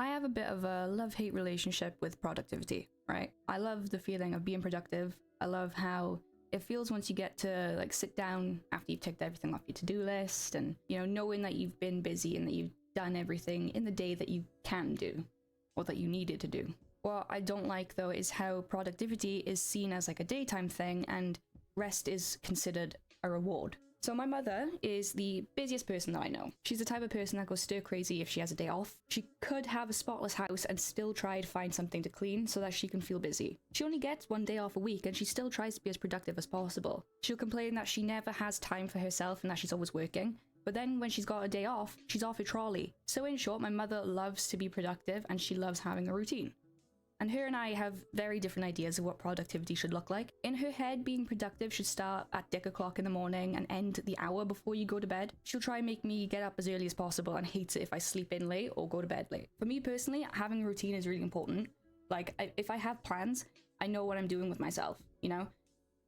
I have a bit of a love-hate relationship with productivity, right? I love the feeling of being productive. I love how it feels once you get to like sit down after you've ticked everything off your to-do list and, you know, knowing that you've been busy and that you've done everything in the day that you can do or that you needed to do. What I don't like though is how productivity is seen as like a daytime thing and rest is considered a reward. So my mother is the busiest person that I know. She's the type of person that goes stir crazy if she has a day off. She could have a spotless house and still try to find something to clean so that she can feel busy. She only gets one day off a week and she still tries to be as productive as possible. She'll complain that she never has time for herself and that she's always working. But then when she's got a day off, she's off her trolley. So in short, my mother loves to be productive and she loves having a routine. And her and I have very different ideas of what productivity should look like. In her head, being productive should start at dick o'clock in the morning and end the hour before you go to bed. She'll try and make me get up as early as possible and hates it if I sleep in late or go to bed late. For me personally, having a routine is really important. Like, if I have plans, I know what I'm doing with myself, you know?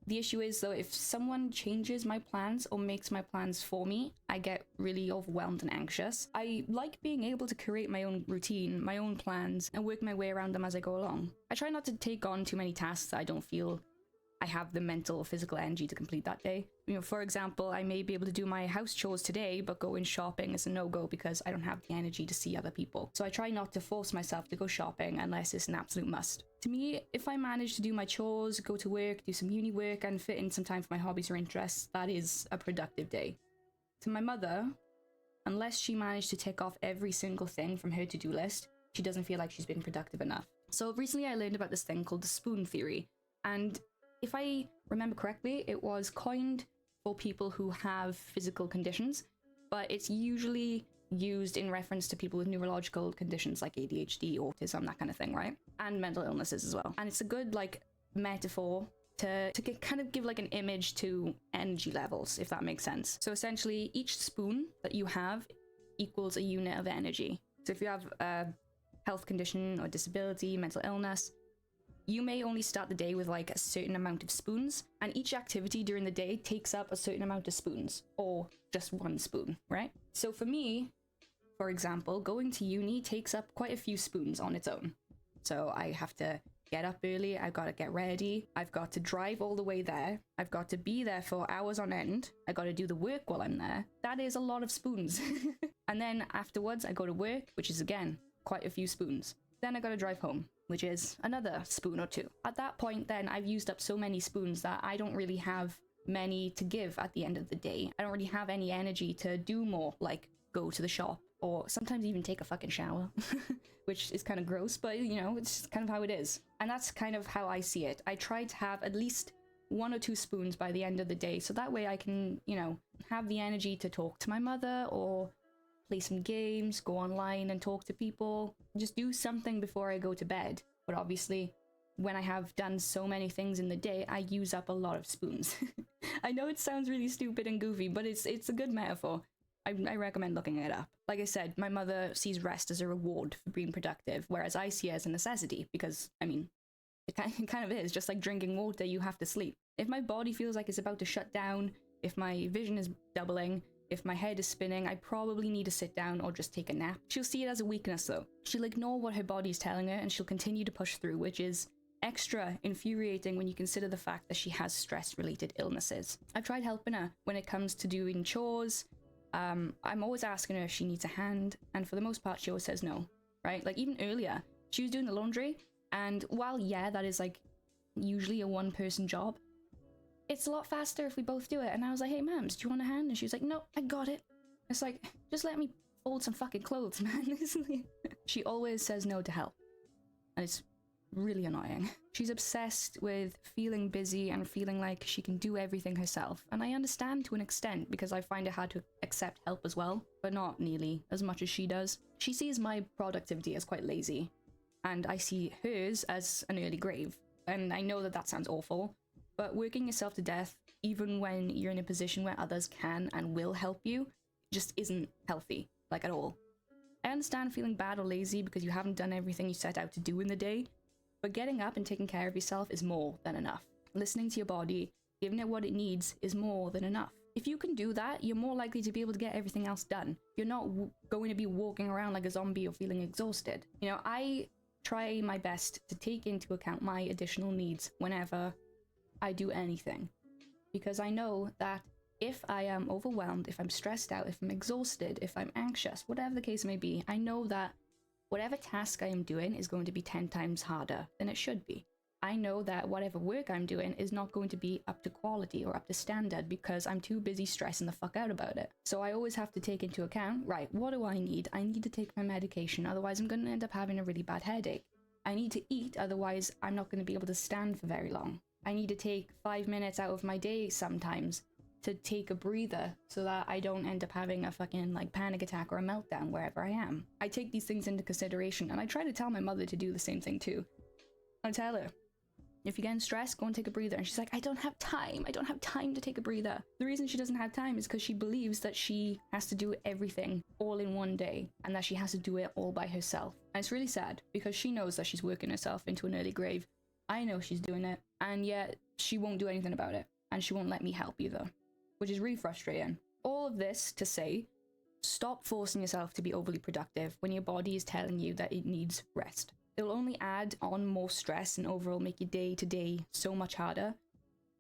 The issue is though, if someone changes my plans or makes my plans for me, I get really overwhelmed and anxious. I like being able to create my own routine, my own plans, and work my way around them as I go along. I try not to take on too many tasks that I don't feel I have the mental or physical energy to complete that day. You know, for example, I may be able to do my house chores today, but going shopping is a no-go because I don't have the energy to see other people. So I try not to force myself to go shopping unless it's an absolute must. To me, if I manage to do my chores, go to work, do some uni work, and fit in some time for my hobbies or interests, that is a productive day. To my mother, unless she managed to tick off every single thing from her to-do list, she doesn't feel like she's been productive enough. So recently I learned about this thing called the spoon theory, and if I remember correctly, it was coined for people who have physical conditions, but it's usually used in reference to people with neurological conditions like ADHD, autism, that kind of thing, right? And mental illnesses as well. And it's a good like metaphor to kind of give like an image to energy levels, if that makes sense. So essentially, each spoon that you have equals a unit of energy. So if you have a health condition or disability, mental illness, you may only start the day with like a certain amount of spoons, and each activity during the day takes up a certain amount of spoons, or just one spoon, right? So for me, for example, going to uni takes up quite a few spoons on its own. So I have to get up early, I've got to get ready, I've got to drive all the way there, I've got to be there for hours on end, I got to do the work while I'm there. That is a lot of spoons. And then afterwards I go to work, which is again, quite a few spoons. Then I got to drive home, which is another spoon or two. At that point then, I've used up so many spoons that I don't really have many to give at the end of the day. I don't really have any energy to do more, like go to the shop or sometimes even take a fucking shower, which is kind of gross, but you know, it's kind of how it is. And that's kind of how I see it. I try to have at least 1 or 2 spoons by the end of the day, so that way I can, you know, have the energy to talk to my mother or play some games, go online and talk to people, just do something before I go to bed. But obviously, when I have done so many things in the day, I use up a lot of spoons. I know it sounds really stupid and goofy, but it's a good metaphor. I recommend looking it up. Like I said, my mother sees rest as a reward for being productive, whereas I see it as a necessity, because, I mean, it kind of is. Just like drinking water, you have to sleep. If my body feels like it's about to shut down, if my vision is doubling, if my head is spinning, I probably need to sit down or just take a nap. She'll see it as a weakness though. She'll ignore what her body's telling her and she'll continue to push through, which is extra infuriating when you consider the fact that she has stress-related illnesses. I've tried helping her when it comes to doing chores. I'm always asking her if she needs a hand, and for the most part she always says no, right? Like even earlier, she was doing the laundry, and while yeah, that is like usually a one-person job, it's a lot faster if we both do it. And I was like, hey mams, do you want a hand? And she was like, no, I got it. It's like, just let me fold some fucking clothes, man. She always says no to help, and it's really annoying. She's obsessed with feeling busy and feeling like she can do everything herself, and I understand to an extent because I find it hard to accept help as well, but not nearly as much as she does. She sees my productivity as quite lazy, and I see hers as an early grave. And I know that that sounds awful, but working yourself to death, even when you're in a position where others can and will help you, just isn't healthy, like at all. I understand feeling bad or lazy because you haven't done everything you set out to do in the day, but getting up and taking care of yourself is more than enough. Listening to your body, giving it what it needs, is more than enough. If you can do that, you're more likely to be able to get everything else done. You're not going to be walking around like a zombie or feeling exhausted. You know, I try my best to take into account my additional needs whenever I do anything, because I know that if I am overwhelmed, if I'm stressed out, if I'm exhausted, if I'm anxious, whatever the case may be, I know that whatever task I am doing is going to be 10 times harder than it should be. I know that whatever work I'm doing is not going to be up to quality or up to standard because I'm too busy stressing the fuck out about it. So I always have to take into account, right, what do I need? I need to take my medication, otherwise I'm going to end up having a really bad headache. I need to eat, otherwise I'm not going to be able to stand for very long. I need to take 5 minutes out of my day sometimes to take a breather so that I don't end up having a fucking like panic attack or a meltdown wherever I am. I take these things into consideration, and I try to tell my mother to do the same thing too. I tell her, if you're getting stressed, go and take a breather. And she's like, I don't have time to take a breather. The reason she doesn't have time is because she believes that she has to do everything all in one day and that she has to do it all by herself. And it's really sad because she knows that she's working herself into an early grave. I know she's doing it, and yet she won't do anything about it, and she won't let me help either, which is really frustrating. All of this to say, stop forcing yourself to be overly productive when your body is telling you that it needs rest. It will only add on more stress and overall make your day to day so much harder.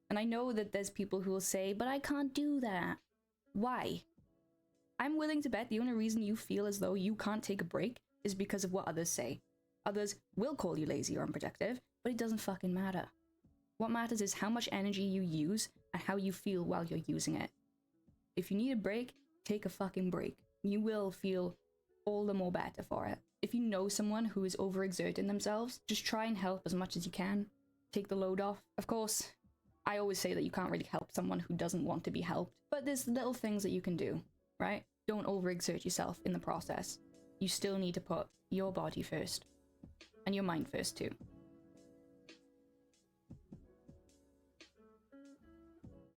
And I know that there's people who will say, but I can't do that. Why? I'm willing to bet the only reason you feel as though you can't take a break is because of what others say. Others will call you lazy or unproductive, but it doesn't fucking matter. What matters is how much energy you use and how you feel while you're using it. If you need a break, take a fucking break. You will feel all the more better for it. If you know someone who is overexerting themselves, just try and help as much as you can. Take the load off. Of course, I always say that you can't really help someone who doesn't want to be helped, but there's little things that you can do, right? Don't overexert yourself in the process. You still need to put your body first, and your mind first too.